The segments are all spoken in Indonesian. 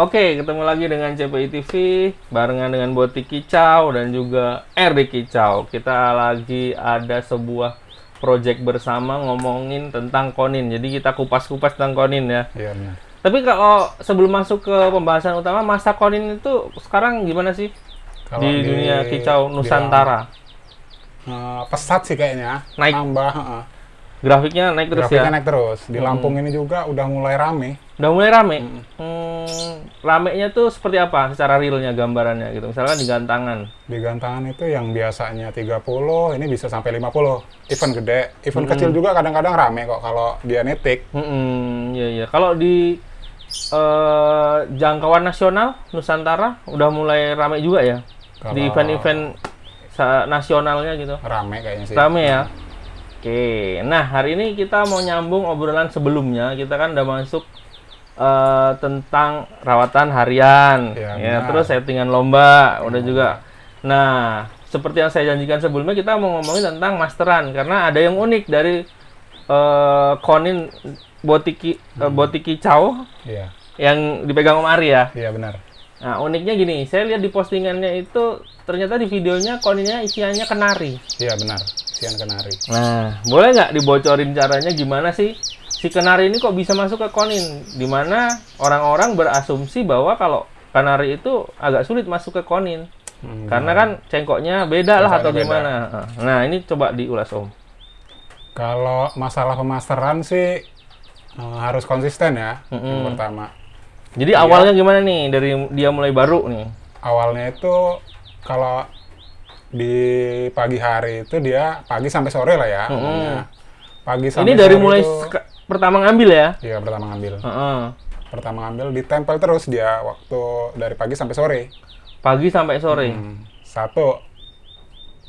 Oke, ketemu lagi dengan CPI TV barengan dengan Boti Kicau dan juga RD Kicau. Kita lagi ada sebuah project bersama ngomongin tentang konin. Jadi kita kupas-kupas tentang konin ya. Iya benar. Tapi kalau sebelum masuk ke pembahasan utama, masa konin itu sekarang gimana sih Kalau di dunia kicau Nusantara? Pesat sih kayaknya. Naik. Nambah. Grafiknya naik terus Grafiknya ya? naik terus. Di Lampung ini juga udah mulai rame. Udah mulai rame? Ramenya tuh seperti apa secara realnya gambarannya gitu? Misalkan di gantangan. Di gantangan itu yang biasanya 30, ini bisa sampai 50. Event gede. Event kecil juga kadang-kadang rame kok kalau dia nitik. Iya. Kalau di jangkauan nasional Nusantara udah mulai rame juga ya? Di Kalau event-event nasionalnya gitu? rame kayaknya sih. Rame ya? Oke, nah hari ini kita mau nyambung obrolan sebelumnya. Kita kan udah masuk tentang rawatan harian, ya, terus settingan lomba, udah juga. Nah, seperti yang saya janjikan sebelumnya, kita mau ngomongin tentang masteran karena ada yang unik dari konin Boti Kicau Iya. yang dipegang Om Ari ya. Iya benar. Nah, uniknya gini, saya lihat di postingannya itu ternyata di videonya koninnya isiannya kenari. Iya benar. Isian kenari. Nah, boleh nggak dibocorin caranya gimana sih si kenari ini kok bisa masuk ke konin? Dimana orang-orang berasumsi bahwa kalau kenari itu agak sulit masuk ke konin. Karena kan cengkoknya beda lah atau gimana. Nah, ini coba diulas Om. Kalau masalah pemasteran sih harus konsisten ya, yang pertama. Jadi awalnya gimana nih dari dia mulai baru nih? Awalnya itu kalau di pagi hari itu dia pagi sampai sore lah ya. Pagi sampai ini dari sore mulai itu, pertama ngambil ya? iya pertama ngambil. Pertama ngambil ditempel terus dia waktu dari pagi sampai sore. Pagi sampai sore. Satu,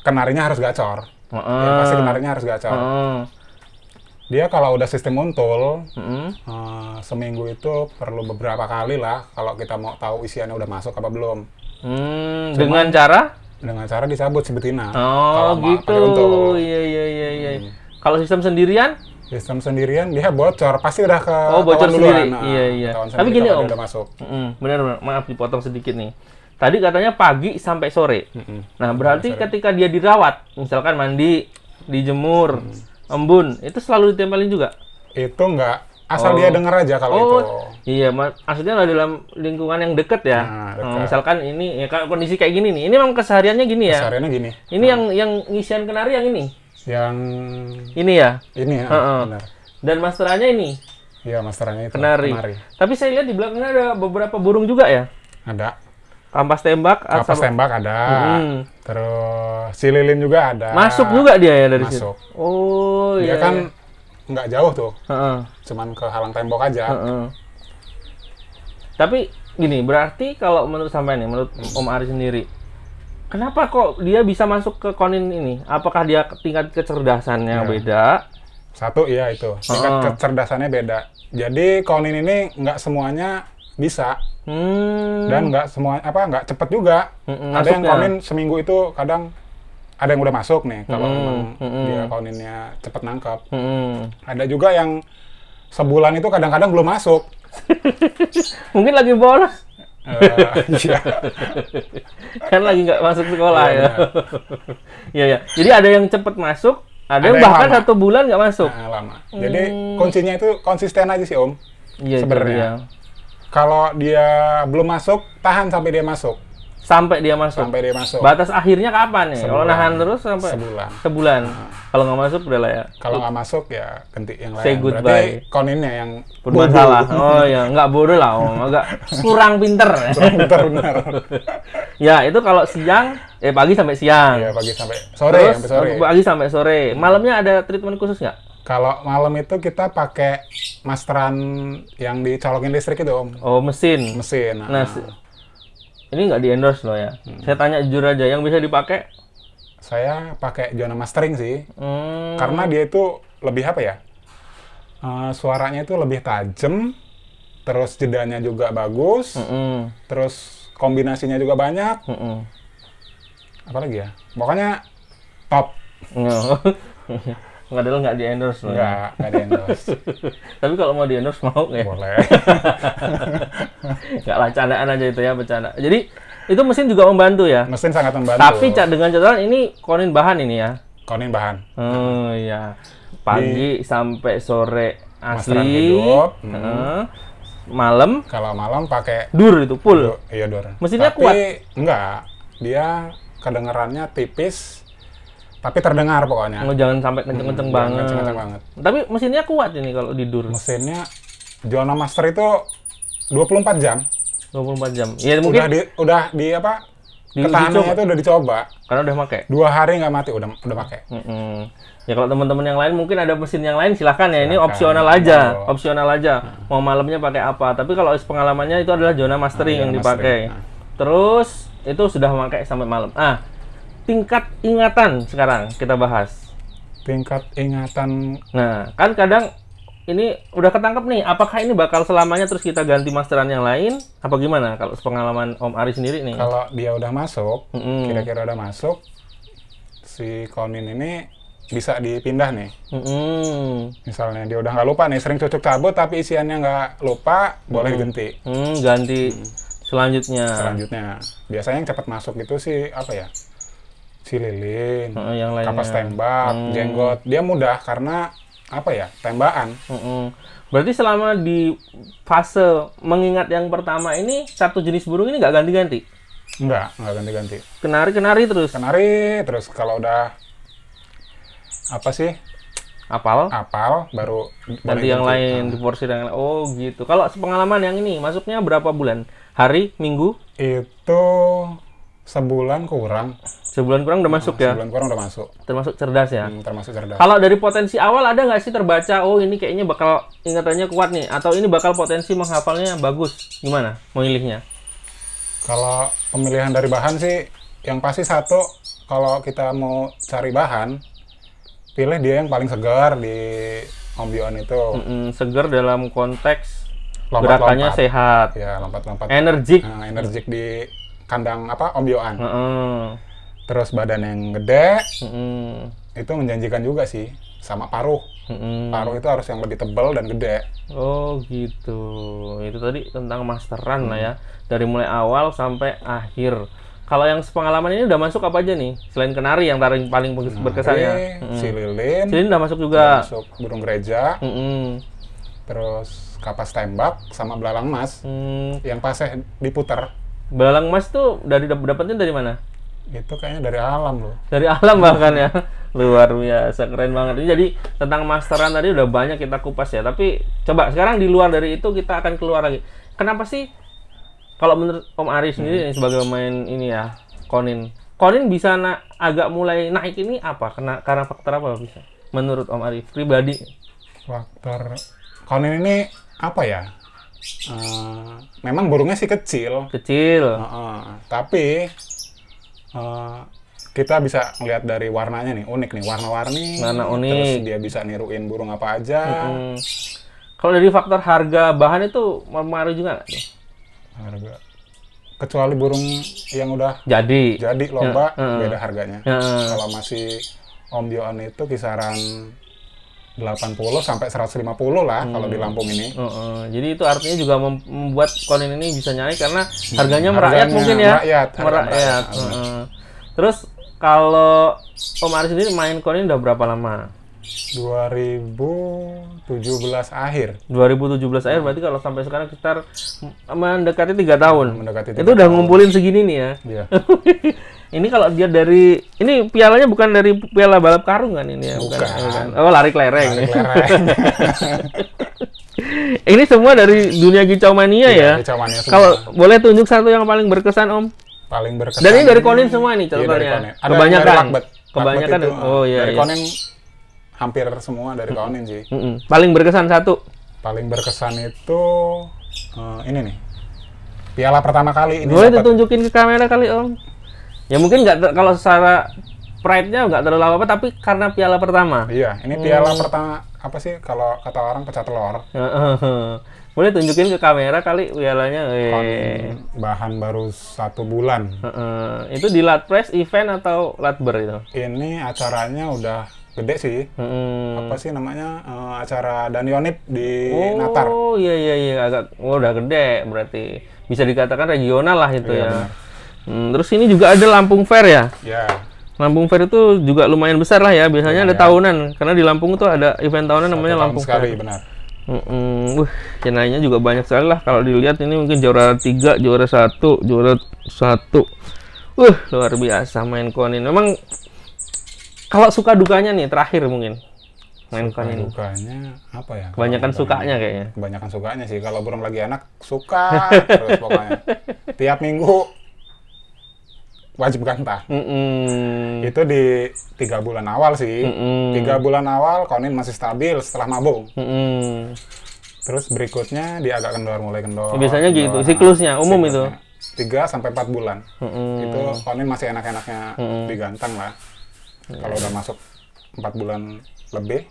kenarinya harus gacor. Yang pasti kenarinya harus gacor. Dia kalau udah sistem untul, seminggu itu perlu beberapa kali lah kalau kita mau tahu isiannya udah masuk apa belum. Dengan cara? Dengan cara dicabut si betina. Oh gitu. Iya. Kalau sistem sendirian? Sistem sendirian dia bocor, pasti udah ke bocor sendiri. Nah, iya. Tapi gini Om, udah masuk. Benar, maaf dipotong sedikit nih. Tadi katanya pagi sampai sore. Nah berarti ketika dia dirawat, misalkan mandi, dijemur, embun, itu selalu ditempelin juga? Itu enggak, asal dia denger aja kalau itu. Iya, maksudnya lah dalam lingkungan yang deket ya. Nah, dekat. Misalkan ini, ya kondisi kayak gini nih. Ini memang kesehariannya gini ya? Kesehariannya gini. Ini yang ngisian kenari yang ini? Yang ini ya? Ini ya, benar. Dan masterannya ini? Iya, masterannya itu. Kenari. Tapi saya lihat di belakangnya ada beberapa burung juga ya? Ada. Kampas tembak? Kampas tembak ada. Terus si lilin juga ada. Masuk juga dia ya dari situ? Masuk. Oh dia iya. Kan nggak jauh tuh. Cuman ke halang tembok aja. Tapi gini, berarti kalau menurut sampai nih, menurut Om Ari sendiri, kenapa kok dia bisa masuk ke konin ini? Apakah dia tingkat kecerdasannya beda? Satu, iya itu. Tingkat kecerdasannya beda. Jadi konin ini nggak semuanya bisa. Dan nggak nggak cepet juga. Ada yang konin seminggu itu kadang ada yang udah masuk nih kalau memang dia koninnya cepet nangkep. Ada juga yang sebulan itu kadang-kadang belum masuk. Mungkin lagi bolos. Iya. Kan lagi nggak masuk sekolah ya. Iya. Jadi ada yang cepet masuk, ada yang bahkan lama. 1 bulan nggak masuk. Nah, lama. Jadi kuncinya itu konsisten aja sih Om. Iya sebenarnya. Kalau dia belum masuk, tahan sampai dia masuk. Sampai dia masuk? Sampai dia masuk. Batas akhirnya kapan nih? Kalau nahan terus sampai? Sebulan. Kalau nggak masuk udah lah ya? Kalau nggak masuk ya ganti yang lain. Say goodbye. Berarti koninnya yang bermasalah. Oh ya, nggak bodoh lah Om. Agak kurang pinter. Kurang pinter, benar. Ya, itu kalau siang, pagi sampai siang. Iya, pagi sampai sore. Terus, sampai sore. Pagi sampai sore. Malamnya ada treatment khusus nggak? Kalau malam itu kita pakai masteran yang dicolokin listrik itu Om. Oh, mesin? Mesin. Nah, ini nggak di-endorse loh ya. Saya tanya jujur aja, yang bisa dipakai? Saya pakai Jona Mastering sih. Karena dia itu lebih apa ya? Suaranya itu lebih tajam, terus jedanya juga bagus, terus kombinasinya juga banyak. Apalagi ya? Pokoknya top. Padahal nggak di endorse loh. Nggak di endorse. Tapi kalau mau di endorse mau ya? Boleh. Nggak lah, candaan aja itu ya, bercanda. Jadi itu mesin juga membantu ya? Mesin sangat membantu. Tapi dengan catatan ini Konin bahan ini ya? Konin bahan. Oh iya. Pagi sampai sore asli. Hidup. Malam? Kalau malam pakai dur itu full. Iya dur. Mesinnya tapi, kuat? Enggak. Dia kedengarannya tipis, tapi terdengar pokoknya. Jangan sampai kenceng-kenceng banget. Kenceng-kenceng banget. Tapi mesinnya kuat ini kalau di dur. Mesinnya Zona Master itu 24 jam. 24 jam. Ya mungkin udah di apa? Ketahanannya itu udah dicoba. Karena udah pakai. 2 hari nggak mati, udah pakai. Ya kalau teman-teman yang lain mungkin ada mesin yang lain silahkan ya. Ini opsional aja, opsional aja. Mau malamnya pakai apa? Tapi kalau pengalamannya itu adalah zona mastering yang dipakai. Terus itu sudah memakai sampai malam. Tingkat ingatan sekarang kita bahas. Tingkat ingatan. Nah, kan kadang ini udah ketangkep nih. Apakah ini bakal selamanya terus kita ganti masteran yang lain? Apa gimana? Kalau pengalaman Om Ari sendiri nih. Kalau dia udah masuk, kira-kira udah masuk, si Konin ini bisa dipindah nih. Misalnya dia udah nggak lupa nih, sering cucuk cabut tapi isiannya nggak lupa, boleh ganti. Ganti selanjutnya. Biasanya yang cepat masuk itu sih apa ya? Si lilin, yang lainnya. kapas tembak, jenggot. Dia mudah karena apa ya? Tembakan. Berarti selama di fase mengingat yang pertama ini, satu jenis burung ini nggak ganti-ganti? Nggak ganti-ganti. Kenari terus? Kenari terus. Kalau udah apa sih? Apal, baru ganti yang lain, di porsi yang lain. Oh gitu. Kalau pengalaman yang ini, masuknya berapa bulan? Hari, minggu? Itu sebulan kurang. Sebulan kurang udah masuk ya? Sebulan kurang udah masuk. Termasuk cerdas ya? Termasuk cerdas. Kalau dari potensi awal ada nggak sih terbaca, oh ini kayaknya bakal ingatannya kuat nih, atau ini bakal potensi menghafalnya bagus? Gimana memilihnya? Kalau pemilihan dari bahan sih, yang pasti satu, kalau kita mau cari bahan, pilih dia yang paling segar di ombyoan itu. Segar dalam konteks gerakannya sehat. Ya, lompat-lompat. Energik. Energik di kandang ombyoan. Terus badan yang gede, itu menjanjikan juga sih. Sama paruh. Paruh itu harus yang lebih tebal dan gede. Oh gitu. Itu tadi tentang masteran lah ya. Dari mulai awal sampai akhir. Kalau yang sepengalaman ini udah masuk apa aja nih? Selain kenari yang paling berkesan ya? Si lilin. Si lilin udah masuk juga. Udah masuk burung gereja. Terus kapas tembak sama belalang emas. Yang pasnya diputar. Belalang emas tuh dapatnya dari mana? Itu kayaknya dari alam loh. Dari alam bahkan ya. Luar biasa, keren banget. Jadi tentang masteran tadi udah banyak kita kupas ya. Tapi coba sekarang di luar dari itu kita akan keluar lagi. Kenapa sih? Kalau menurut Om Ari sendiri sebagai pemain ini ya, Konin bisa agak mulai naik ini apa? Karena faktor apa bisa? Menurut Om Ari pribadi. Faktor Konin ini apa ya? Memang burungnya sih kecil. Tapi kita bisa melihat dari warnanya nih, unik nih, warna-warni. Warna unik. Terus dia bisa niruin burung apa aja. Kalau dari faktor harga bahan itu mempengaruhi juga nggak tuh? Harga. Kecuali burung yang udah jadi lomba, beda harganya. Kalau masih ombyoan itu kisaran 80 sampai 150 lah kalau di Lampung ini. Jadi itu artinya juga membuat Konin ini bisa nyari karena harganya merakyat mungkin ya. Merakyat. Terus kalau Om Ari sendiri main Konin udah berapa lama? 2017 akhir. 2017 akhir berarti kalau sampai sekarang sekitar mendekati 3 tahun. Itu udah ngumpulin segini nih ya. Iya. Ini kalau dia dari ini pialanya bukan dari piala balap karung kan ini ya? Bukan. Oh, lari kelereng. Ini semua dari dunia kicau mania ya. Kicau mania semua. Kalau boleh tunjuk satu yang paling berkesan Om. Paling berkesan. Dan ini dari Konin semua nih catatannya. Kebanyakan. Oh iya. Dari Konin hampir semua dari Konin sih. Paling berkesan satu. Paling berkesan itu ini nih. Piala pertama kali ini. Boleh ditunjukin ke kamera kali Om. Ya mungkin nggak kalau secara pride-nya nggak terlalu apa, tapi karena piala pertama. Iya, ini piala pertama apa sih kalau kata orang pecah telur. Boleh tunjukin ke kamera kali pialanya. Bahan baru 1 bulan. Itu di Latpres event atau Latber itu? Ini acaranya udah gede sih. Apa sih namanya, acara Danionip di Natar. Oh iya, udah gede berarti. Bisa dikatakan regional lah itu ya. Terus ini juga ada Lampung Fair ya? Ya. Lampung Fair itu juga lumayan besar lah ya. Biasanya ada tahunan, karena di Lampung itu ada event tahunan namanya Lampung Fair. Benar. Channelnya juga banyak sekali lah. Kalau dilihat ini mungkin juara 3, juara 1, juara 1. Luar biasa main kon ini. Memang kalau suka dukanya nih terakhir mungkin main kon ini. Dukanya apa ya? Kebanyakan sukanya kayaknya. Kebanyakan sukanya sih. Kalau burung lagi enak suka terus pokoknya. Tiap minggu wajib gantah. Itu di 3 bulan awal sih. 3 bulan awal konin masih stabil setelah mabung. Terus berikutnya dia agak kendor, mulai kendor. Biasanya gitu, siklusnya umum itu. 3-4 bulan. Itu konin masih enak-enaknya digantang lah. Kalau udah masuk 4 bulan lebih,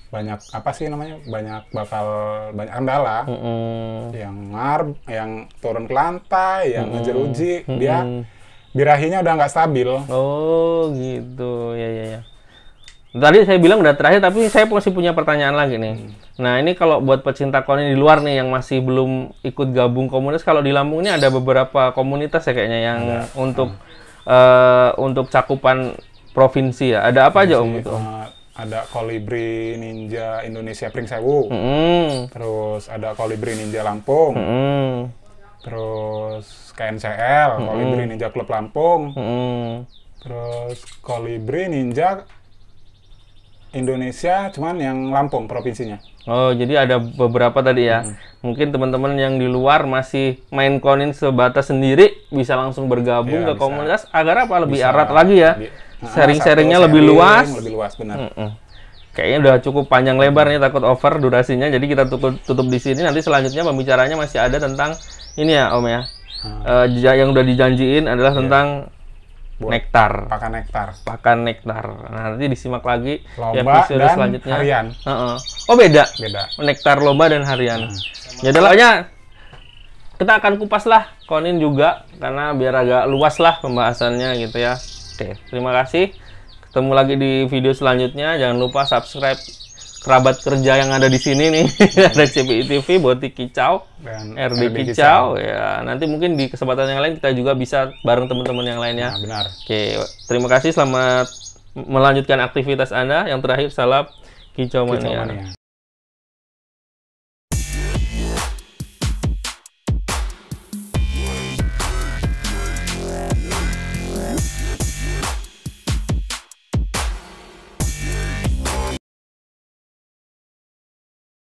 banyak apa sih namanya? Banyak kendala. Yang turun ke lantai, yang ngejeruji, dia birahinya udah nggak stabil. Oh gitu, ya. Tadi saya bilang udah terakhir, tapi saya masih punya pertanyaan lagi nih. Nah ini kalau buat pecinta konin di luar nih yang masih belum ikut gabung komunitas, kalau di Lampung ini ada beberapa komunitas ya kayaknya yang untuk cakupan provinsi ya. Ada apa aja Om itu? Ada Kolibri Ninja Indonesia Pringsewu, terus ada Kolibri Ninja Lampung, terus KNCL, Kolibri Ninja Klub Lampung, terus Kolibri Ninja Indonesia, cuman yang Lampung provinsinya. Oh, jadi ada beberapa tadi ya. Mungkin teman-teman yang di luar masih main konin sebatas sendiri bisa langsung bergabung ke komunitas agar apa lebih erat lagi ya. Sharing-sharingnya lebih luas. Lebih luas, benar. Kayaknya udah cukup panjang lebar nih, takut over durasinya. Jadi kita tutup di sini. Nanti selanjutnya pembicaranya masih ada tentang ini ya Om ya. Yang udah dijanjiin adalah tentang nektar. Pakan nektar. Nah, nanti disimak lagi lomba episode dan selanjutnya. Harian. Oh beda. Beda. Nektar lomba dan harian. Jadi lah kita akan kupas lah konin juga karena biar agak luas lah pembahasannya gitu ya. Oke, terima kasih. Ketemu lagi di video selanjutnya. Jangan lupa subscribe kerabat kerja yang ada di sini nih. Ada CPI TV, Boti Kicau, dan RD Kicau. Ya, nanti mungkin di kesempatan yang lain kita juga bisa bareng teman-teman yang lainnya. Nah, benar. Oke, terima kasih. Selamat melanjutkan aktivitas Anda. Yang terakhir, salam Kicau Mania.